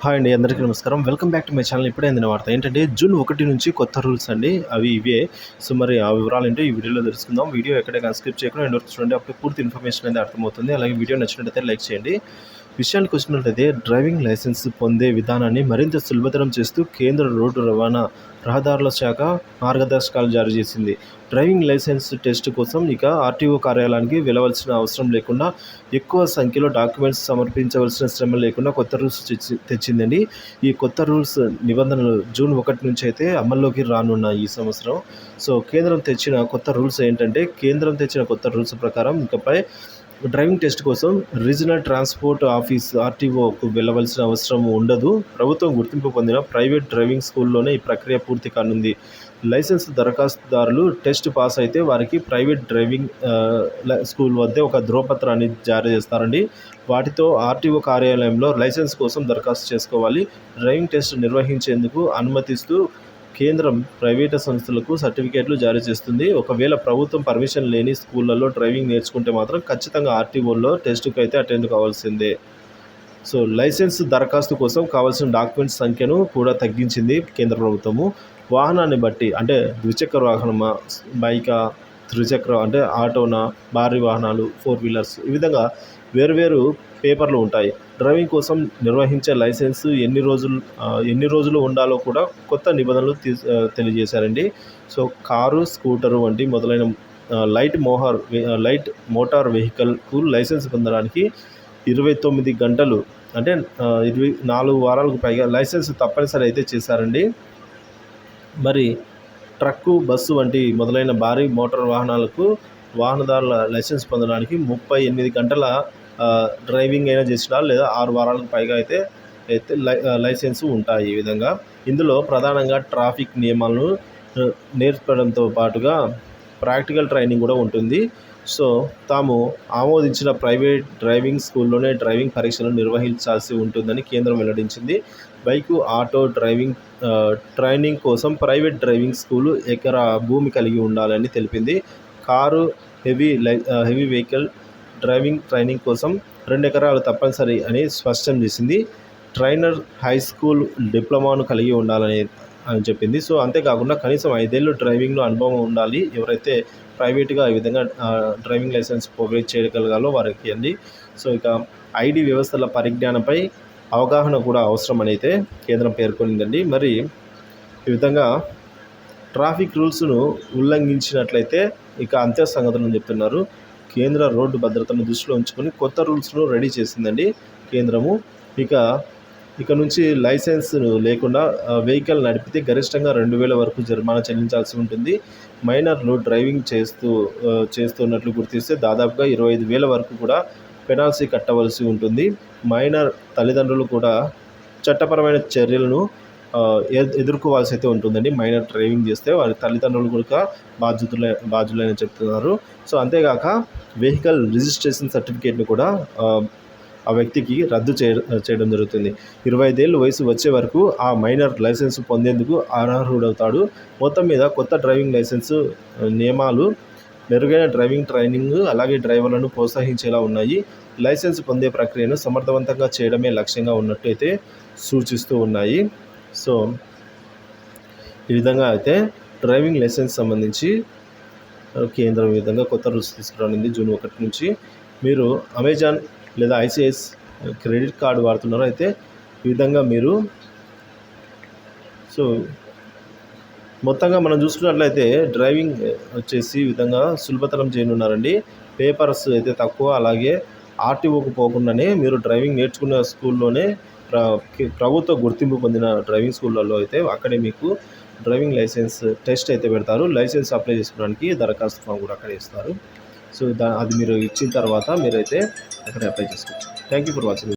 Hi అండి, అందరికీ నమస్కారం. Welcome back to my channel. ఇప్పుడే అందిన వార్త ఏంటంటే జూన్ 1 నుంచి కొత్త రూల్స్ అండి. అవి ఇవే. సో మరి ఆ వివరాలు ఏంటో ఈ వీడియోలో తెలుసుకుందాం. వీడియో ఎక్కడైనా స్కిప్ చేయకుండా ఎండ్ వరకు చూడండి. అప్పుడు పూర్తి ఇన్ఫర్మేషన్ అనేది అర్థమవుతుంది. అలాగే వీడియో నచ్చినట్లయితే లైక్ చేయండి. విషయానికి వచ్చినట్లయితే డ్రైవింగ్ లైసెన్స్ పొందే విధానాన్ని మరింత సులభతరం చేస్తూ కేంద్ర రోడ్డు రవాణా రహదారుల శాఖ మార్గదర్శకాలు జారీ చేసింది. డ్రైవింగ్ లైసెన్స్ టెస్ట్ కోసం ఇక ఆర్టీఓ కార్యాలయానికి వెళ్ళవలసిన అవసరం లేకుండా, ఎక్కువ సంఖ్యలో డాక్యుమెంట్స్ సమర్పించవలసిన శ్రమ లేకుండా కొత్త రూల్స్ తెచ్చిందండి. ఈ కొత్త రూల్స్ నిబంధనలు జూన్ 1 నుంచి అయితే అమల్లోకి రానున్నాయి ఈ సంవత్సరం. సో కేంద్రం తెచ్చిన కొత్త రూల్స్ ప్రకారం ఇకపై డ్రైవింగ్ టెస్ట్ కోసం రీజనల్ ట్రాన్స్పోర్ట్ ఆఫీస్ ఆర్టీఓకు వెళ్ళవలసిన అవసరం ఉండదు. ప్రభుత్వం గుర్తింపు పొందిన ప్రైవేట్ డ్రైవింగ్ స్కూల్లోనే ఈ ప్రక్రియ పూర్తి కానుంది. లైసెన్స్ దరఖాస్తుదారులు టెస్ట్ పాస్ అయితే వారికి ప్రైవేట్ డ్రైవింగ్ స్కూల్ వద్దే ఒక ధ్రువపత్రాన్ని జారీ చేస్తారండి. వాటితో ఆర్టీఓ కార్యాలయంలో లైసెన్స్ కోసం దరఖాస్తు చేసుకోవాలి. డ్రైవింగ్ టెస్ట్ నిర్వహించేందుకు అనుమతిస్తూ కేంద్రం ప్రైవేటు సంస్థలకు సర్టిఫికేట్లు జారీ చేస్తుంది. ఒకవేళ ప్రభుత్వం పర్మిషన్ లేని స్కూళ్లలో డ్రైవింగ్ నేర్చుకుంటే మాత్రం ఖచ్చితంగా ఆర్టీఓలో టెస్టుకు అయితే అటెండ్ కావాల్సిందే. సో లైసెన్స్ దరఖాస్తు కోసం కావాల్సిన డాక్యుమెంట్స్ సంఖ్యను కూడా తగ్గించింది కేంద్ర ప్రభుత్వము. వాహనాన్ని బట్టి, అంటే ద్విచక్ర వాహనమా, బైకా, త్రిచక్ర అంటే ఆటోనా, భారీ వాహనాలు, 4 వీలర్స్, ఈ విధంగా వేరువేరు పేపర్లు ఉంటాయి. డ్రైవింగ్ కోసం నిర్వహించే లైసెన్స్ ఎన్ని రోజులు ఉండాలో కూడా కొత్త నిబంధనలు తెలియజేశారండి. సో కారు, స్కూటరు వంటి మొదలైన లైట్ మోటార్ వెహికల్కు లైసెన్స్ పొందడానికి 29 గంటలు, అంటే 24 వారాలకు పైగా లైసెన్స్ తప్పనిసరి అయితే చేశారండి. మరి ట్రక్కు, బస్సు వంటి మొదలైన భారీ మోటార్ వాహనాలకు వాహనదారుల లైసెన్స్ పొందడానికి 38 గంటల డ్రైవింగ్ అయినా చేసినా లేదా 6 వారాలకు పైగా అయితే లైసెన్స్ ఉంటాయి. ఈ విధంగా ఇందులో ప్రధానంగా ట్రాఫిక్ నియమాలను నేర్పడంతో పాటుగా ప్రాక్టికల్ ట్రైనింగ్ కూడా ఉంటుంది. సో తాము ఆమోదించిన ప్రైవేట్ డ్రైవింగ్ స్కూల్లోనే డ్రైవింగ్ పరీక్షలు నిర్వహించాల్సి ఉంటుందని కేంద్రం వెల్లడించింది. బైకు, ఆటో డ్రైవింగ్ ట్రైనింగ్ కోసం ప్రైవేట్ డ్రైవింగ్ స్కూలు ఎకరా భూమి కలిగి ఉండాలని తెలిపింది. Car, heavy vehicle driving training కోసం 2 ఎకరాలు తప్పనిసరి అని స్పష్టం చేసింది. ట్రైనర్ హై స్కూల్ డిప్లొమాను కలిగి ఉండాలని చెప్పింది. సో అంతేకాకుండా కనీసం 5 ఏళ్ళు డ్రైవింగ్లో అనుభవం ఉండాలి. ఎవరైతే ప్రైవేట్గా ఈ విధంగా డ్రైవింగ్ లైసెన్స్ ప్రొవైడ్ చేయగలగాలో వారికి అండి. సో ఇక ఐడి వ్యవస్థల పరిజ్ఞానంపై అవగాహన కూడా అవసరం అని అయితే కేంద్రం పేర్కొనిందండి. మరి ఈ విధంగా ట్రాఫిక్ రూల్స్ను ఉల్లంఘించినట్లయితే ఇక అంతే సంగతులను చెప్తున్నారు. కేంద్ర రోడ్డు భద్రతను దృష్టిలో ఉంచుకొని కొత్త రూల్స్ను రెడీ చేసిందండి కేంద్రము. ఇక నుంచి లైసెన్స్ లేకుండా వెహికల్ నడిపితే గరిష్టంగా 2000 వరకు జరిమానా చెల్లించాల్సి ఉంటుంది. మైనర్లు డ్రైవింగ్ చేస్తున్నట్లు గుర్తిస్తే దాదాపుగా 25,000 వరకు కూడా పెనాల్టీ కట్టవలసి ఉంటుంది. మైనర్ తల్లిదండ్రులు కూడా చట్టపరమైన చర్యలను ఎదుర్కోవాల్సి అయితే ఉంటుందండి. మైనర్ డ్రైవింగ్ చేస్తే వారి తల్లిదండ్రులు కూడా బాధ్యులని చెప్తున్నారు. సో అంతేగాక వెహికల్ రిజిస్ట్రేషన్ సర్టిఫికేట్ని కూడా ఆ వ్యక్తికి రద్దు చేయడం జరుగుతుంది. 25 ఏళ్ళు వయసు వచ్చే వరకు ఆ మైనర్ లైసెన్స్ పొందేందుకు అనర్హుడవుతాడు. మొత్తం మీద కొత్త డ్రైవింగ్ లైసెన్సు నియమాలు మెరుగైన డ్రైవింగ్ ట్రైనింగ్, అలాగే డ్రైవర్లను ప్రోత్సహించేలా ఉన్నాయి. లైసెన్స్ పొందే ప్రక్రియను సమర్థవంతంగా చేయడమే లక్ష్యంగా ఉన్నట్టు అయితే సూచిస్తూ ఉన్నాయి. సో ఈ విధంగా అయితే డ్రైవింగ్ లైసెన్స్ సంబంధించి కేంద్రం ఈ విధంగా కొత్త రూల్స్ తీసుకురానుంది జూన్ 1 నుంచి. మీరు అమెజాన్ లేదా ఐసిఐసిఐ క్రెడిట్ కార్డు వాడుతున్నారు అయితే ఈ విధంగా మీరు, సో మొత్తంగా మనం చూసుకున్నట్లయితే డ్రైవింగ్ వచ్చేసి ఈ విధంగా సులభతరం చేయనున్నారండి. పేపర్స్ అయితే తక్కువ, అలాగే ఆర్టీఓకు పోకుండానే మీరు డ్రైవింగ్ నేర్చుకున్న స్కూల్లోనే ప్రభుత్వ గుర్తింపు పొందిన డ్రైవింగ్ స్కూళ్ళల్లో అయితే అక్కడే మీకు డ్రైవింగ్ లైసెన్స్ టెస్ట్ అయితే పెడతారు. లైసెన్స్ అప్లై చేసుకోవడానికి దరఖాస్తు ఫామ్ కూడా అక్కడే ఇస్తారు. సో అది మీరు ఇచ్చిన తర్వాత మీరైతే అక్కడ అప్లై చేసుకోవచ్చు. Thank you for watching.